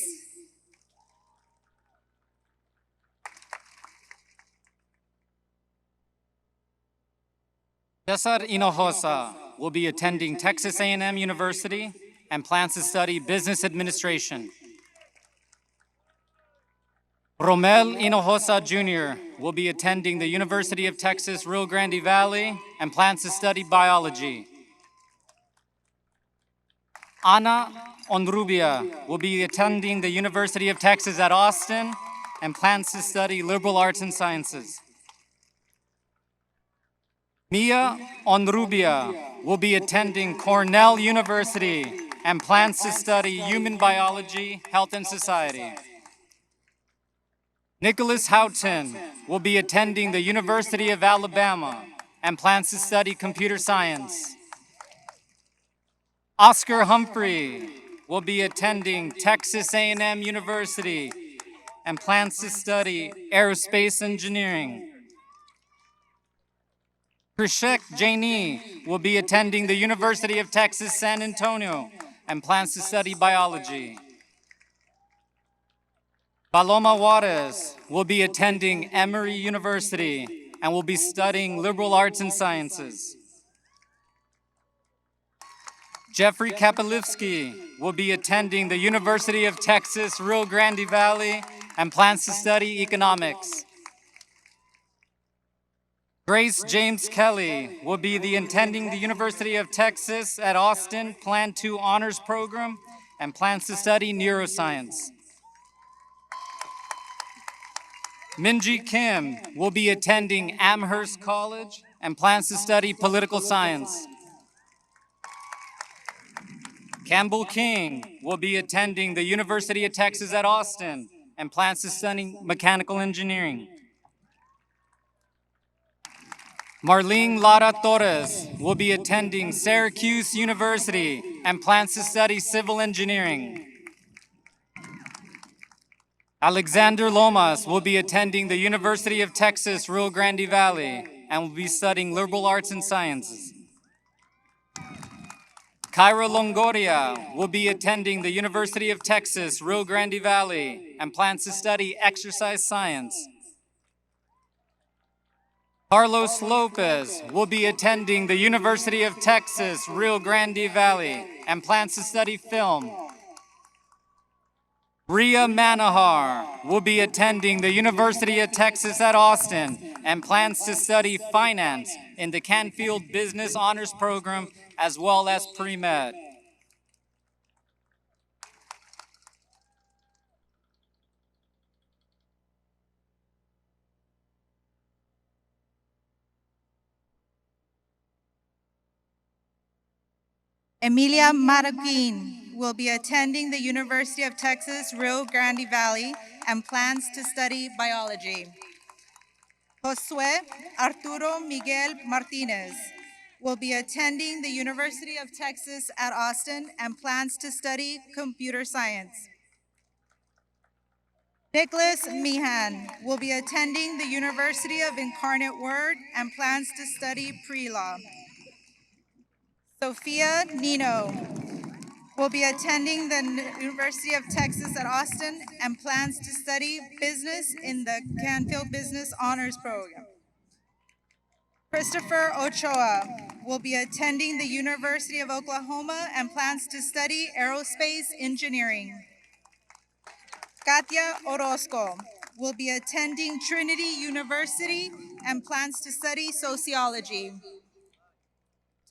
Cesar Hinojosa will be attending Texas A&M University and plans to study business administration. Romel Hinojosa Jr. will be attending the University of Texas Rio Grande Valley and plans to study biology. Ana Onrubia will be attending the University of Texas at Austin and plans to study liberal arts and sciences. Mia Onrubia will be attending Cornell University and plans to study human biology, health, and society. Nicholas Houghton will be attending the University of Alabama and plans to study computer science. Oscar Humphrey will be attending Texas A&M University and plans to study aerospace engineering. Krishek Jaini will be attending the University of Texas, San Antonio, and plans to study biology. Paloma Juarez will be attending Emory University and will be studying liberal arts and sciences. Jeffrey Kapelivsky will be attending the University of Texas, Rio Grande Valley, and plans to study economics. Grace James Kelly will be attending the University of Texas at Austin Plan 2 Honors Program and plans to study neuroscience. Minji Kim will be attending Amherst College and plans to study political science. Campbell King will be attending the University of Texas at Austin and plans to study mechanical engineering. Marlene Lara Torres will be attending Syracuse University and plans to study civil engineering. Alexander Lomas will be attending the University of Texas, Rio Grande Valley, and will be studying liberal arts and sciences. Kyra Longoria will be attending the University of Texas, Rio Grande Valley, and plans to study exercise science. Carlos Lopez will be attending the University of Texas, Rio Grande Valley, and plans to study film. Ria Manahar will be attending the University of Texas at Austin and plans to study finance in the Canfield Business Honors Program as well as pre-med. Emilia Marroquin will be attending the University of Texas, Rio Grande Valley, and plans to study biology. Josue Arturo Miguel Martinez will be attending the University of Texas at Austin and plans to study computer science. Nicholas Meehan will be attending the University of Incarnate Word and plans to study pre-law. Sophia Nino will be attending the University of Texas at Austin and plans to study business in the Canfield Business Honors Program. Christopher Ochoa will be attending the University of Oklahoma and plans to study aerospace engineering. Katia Orozco will be attending Trinity University and plans to study sociology.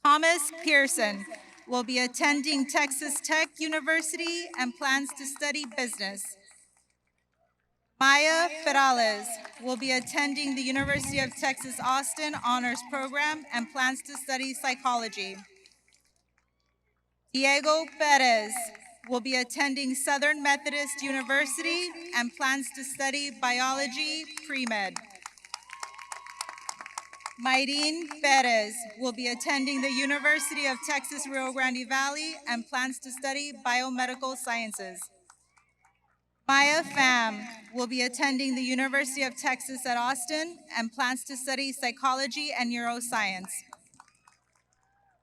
Thomas Pearson will be attending Texas Tech University and plans to study business. Maya Perales will be attending the University of Texas Austin Honors Program and plans to study psychology. Diego Perez will be attending Southern Methodist University and plans to study biology pre-med. Mayreen Perez will be attending the University of Texas Rio Grande Valley and plans to study biomedical sciences. Maya Pham will be attending the University of Texas at Austin and plans to study psychology and neuroscience.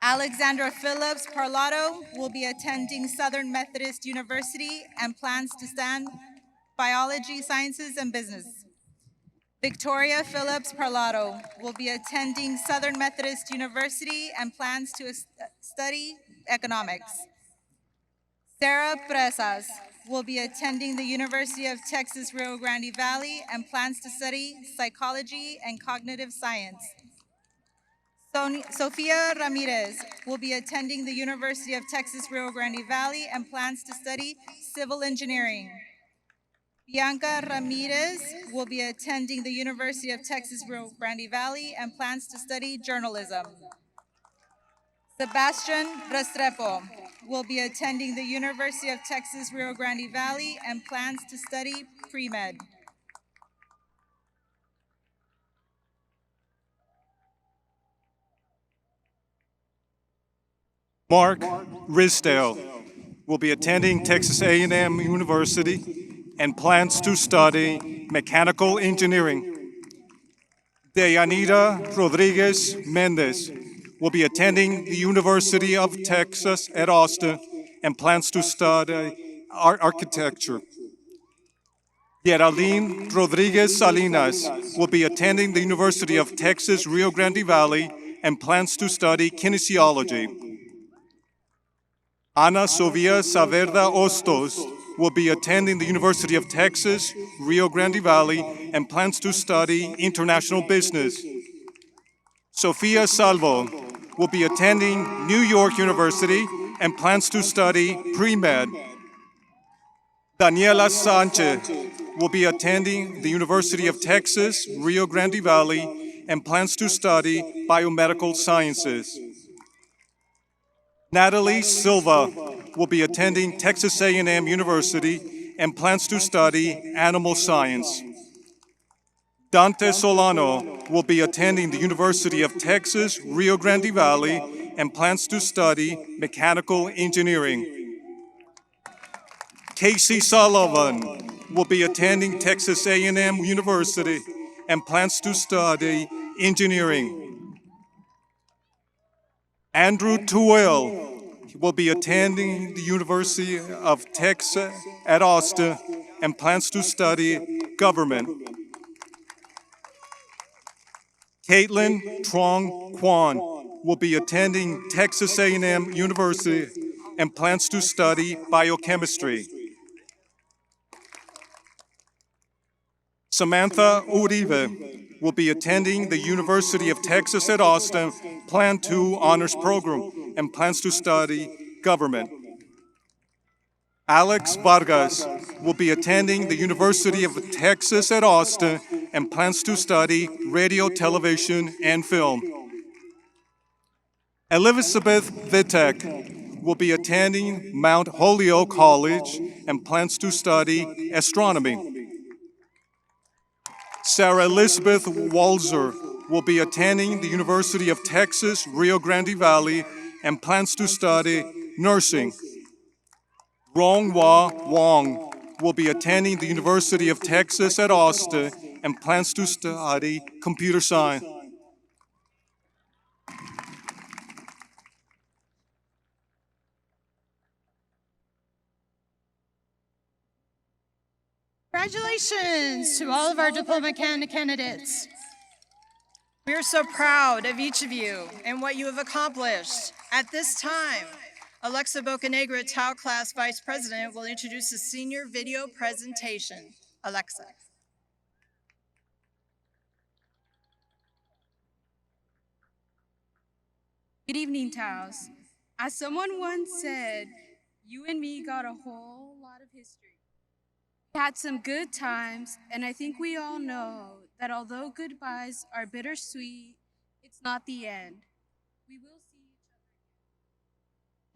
Alexandra Phillips Parlato will be attending Southern Methodist University and plans to study biology, sciences, and business. Victoria Phillips Parlato will be attending Southern Methodist University and plans to study economics. Sarah Presas will be attending the University of Texas Rio Grande Valley and plans to study psychology and cognitive science. Sofia Ramirez will be attending the University of Texas Rio Grande Valley and plans to study civil engineering. Bianca Ramirez will be attending the University of Texas Rio Grande Valley and plans to study journalism. Sebastian Restrepo will be attending the University of Texas Rio Grande Valley and plans to study pre-med. Mark Risdale will be attending Texas A&M University and plans to study mechanical engineering. Deyanira Rodriguez Mendez will be attending the University of Texas at Austin and plans to study architecture. Geraldine Rodriguez Salinas will be attending the University of Texas, Rio Grande Valley and plans to study kinesiology. Ana Sofia Saverda Ostos will be attending the University of Texas, Rio Grande Valley and plans to study international business. Sofia Salvo will be attending New York University and plans to study pre-med. Daniela Sanchez will be attending the University of Texas, Rio Grande Valley, and plans to study biomedical sciences. Natalie Silva will be attending Texas A&M University and plans to study animal science. Dante Solano will be attending the University of Texas, Rio Grande Valley, and plans to study mechanical engineering. Casey Sullivan will be attending Texas A&M University and plans to study engineering. Andrew Tuel will be attending the University of Texas at Austin and plans to study government. Caitlin Trong Quan will be attending Texas A&M University and plans to study biochemistry. Samantha Uribe will be attending the University of Texas at Austin Plan 2 honors program and plans to study government. Alex Vargas will be attending the University of Texas at Austin and plans to study radio, television, and film. Elizabeth Vitek will be attending Mount Holyoke College and plans to study astronomy. Sarah Elizabeth Walzer will be attending the University of Texas, Rio Grande Valley, and plans to study nursing. Ronghua Wong will be attending the University of Texas at Austin and plans to study computer science. Congratulations to all of our diploma candidates. We are so proud of each of you and what you have accomplished. At this time, Alexa Bocanegra, Tau Class Vice President, will introduce the senior video presentation. Alexa. Good evening, Taos. As someone once said, you and me got a whole lot of history. We had some good times, and I think we all know that although goodbyes are bittersweet, it's not the end. We will see each other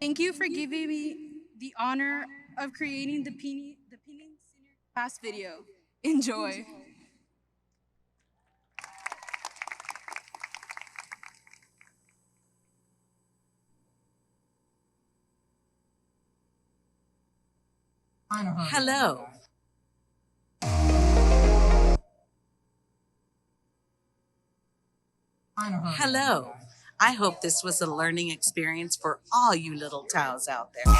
again. Thank you for giving me the honor of creating the Pinning Senior Class video. Enjoy. Hello. Hello. I hope this was a learning experience for all you little Taos out there.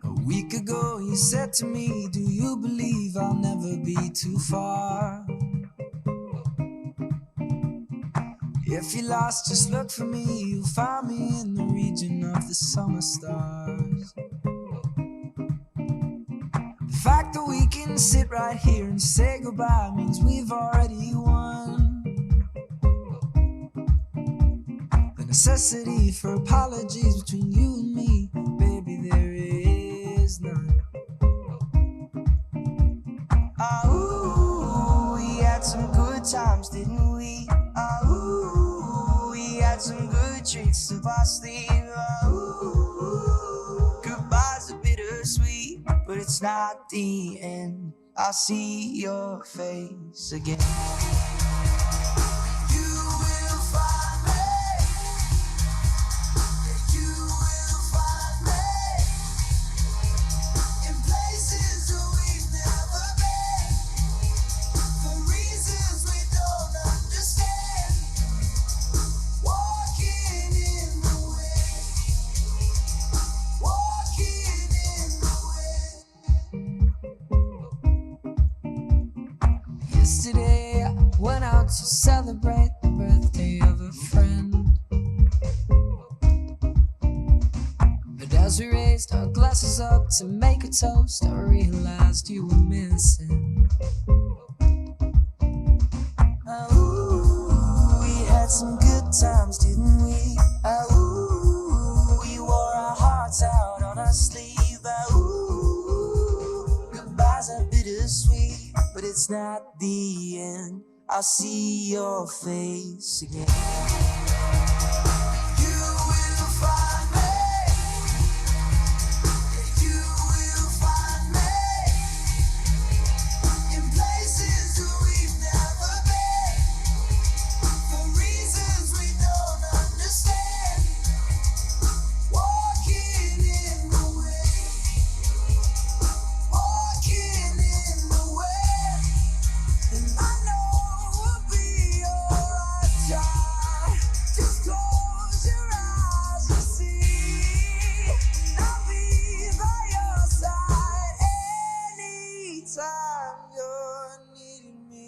A week ago you said to me, do you believe I'll never be too far? If you're lost, just look for me, you'll find me in the region of the summer stars. The fact that we can sit right here and say goodbye means we've already won. The necessity for apologies between you and me, baby, there is times, didn't we? Ooh, we had some good tricks up our sleeve. Ooh, goodbye's a bittersweet, but it's not the end. I'll see your face again. You will find me. Yeah, you will find me in places that we've never been, for reasons we don't understand. Walking in the wind, walking in the wind. Yesterday I went out to celebrate the birthday of a friend. But as we raised our glasses up to make a toast, I realized you were missing. Ooh, we had some good times, didn't we? Ooh, we wore our hearts out on our sleeve. Ooh, goodbyes are bittersweet, but it's not the end. I'll see your face again. You will find me. You will find me in places that we've never been, for reasons we don't understand. Walking in the wind, walking in the wind, and I know we'll be alright, child. Just close your eyes and see, I'll be by your side anytime you're needing me.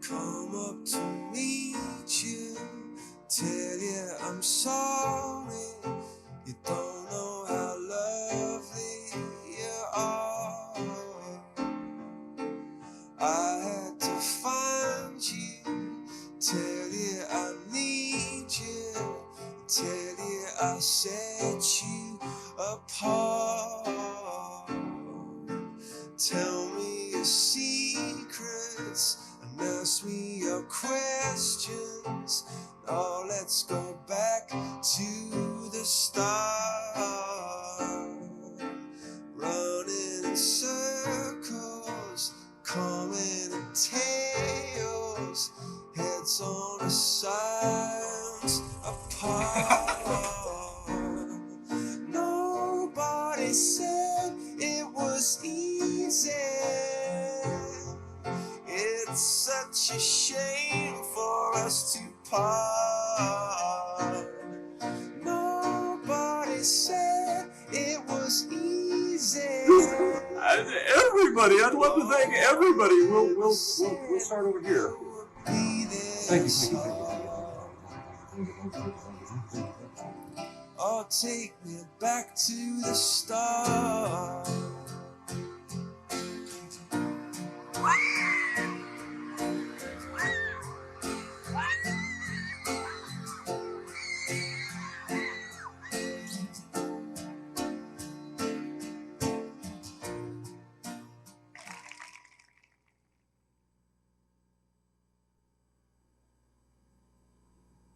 Come up to meet you, tell you I'm sorry. You don't know how lovely you are. I had to find you, tell you I need you, tell you I set you apart. Tell me your secrets and ask me your questions. Now let's go back to the start. Running in circles, coming in tails, heads on the sides apart. Nobody said it was easy. It's such a shame for us to part. Nobody said it was easy. Everybody, I'd love to thank everybody. We'll start over here. Thank you. Oh, take me back to the start.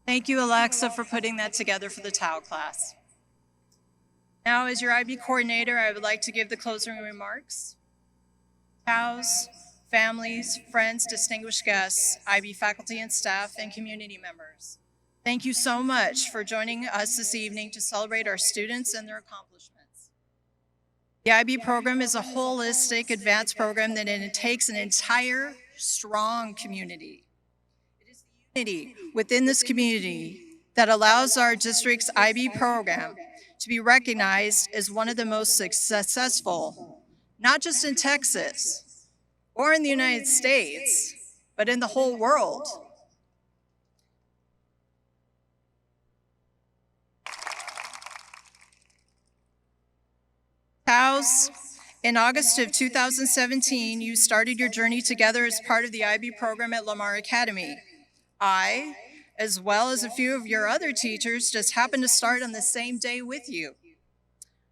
Thank you, Alexa, for putting that together for the TAO class. Now, as your IB coordinator, I would like to give the closing remarks. TAOs, families, friends, distinguished guests, IB faculty and staff, and community members. Thank you so much for joining us this evening to celebrate our students and their accomplishments. The IB program is a holistic advanced program that takes an entire strong community. It is the unity within this community that allows our district's IB program to be recognized as one of the most successful, not just in Texas or in the United States, but in the whole world. TAOs, in August of 2017, you started your journey together as part of the IB program at Lamar Academy. I, as well as a few of your other teachers, just happened to start on the same day with you.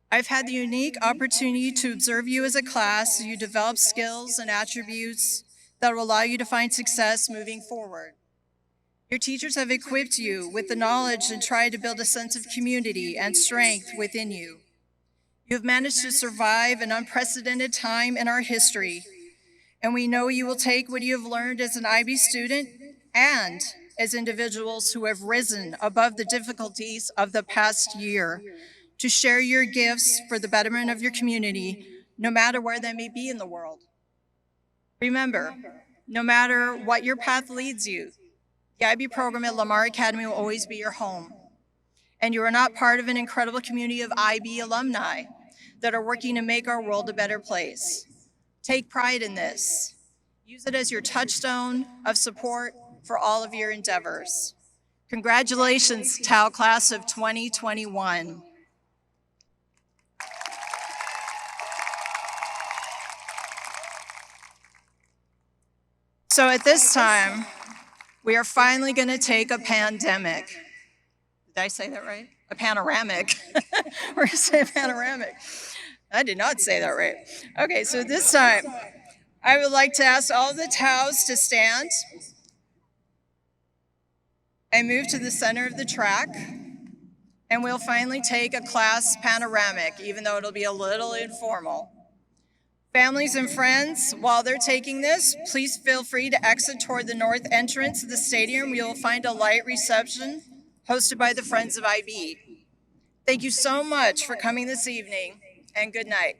I've had the unique opportunity to observe you as a class as you develop skills and attributes that will allow you to find success moving forward. Your teachers have equipped you with the knowledge and tried to build a sense of community and strength within you. You have managed to survive an unprecedented time in our history, and we know you will take what you have learned as an IB student and as individuals who have risen above the difficulties of the past year to share your gifts for the betterment of your community, no matter where they may be in the world. Remember, no matter what your path leads you, the IB program at Lamar Academy will always be your home. And you are not part of an incredible community of IB alumni that are working to make our world a better place. Take pride in this. Use it as your touchstone of support for all of your endeavors. Congratulations, TAO class of 2021. So at this time, we are finally going to take a pandemic. Did I say that right? A panoramic. We're going to say a panoramic. I did not say that right. Okay, so this time, I would like to ask all the TAOs to stand and move to the center of the track. And we'll finally take a class panoramic, even though it'll be a little informal. Families and friends, while they're taking this, please feel free to exit toward the north entrance of the stadium. We will find a light reception hosted by the Friends of IB. Thank you so much for coming this evening, and good night.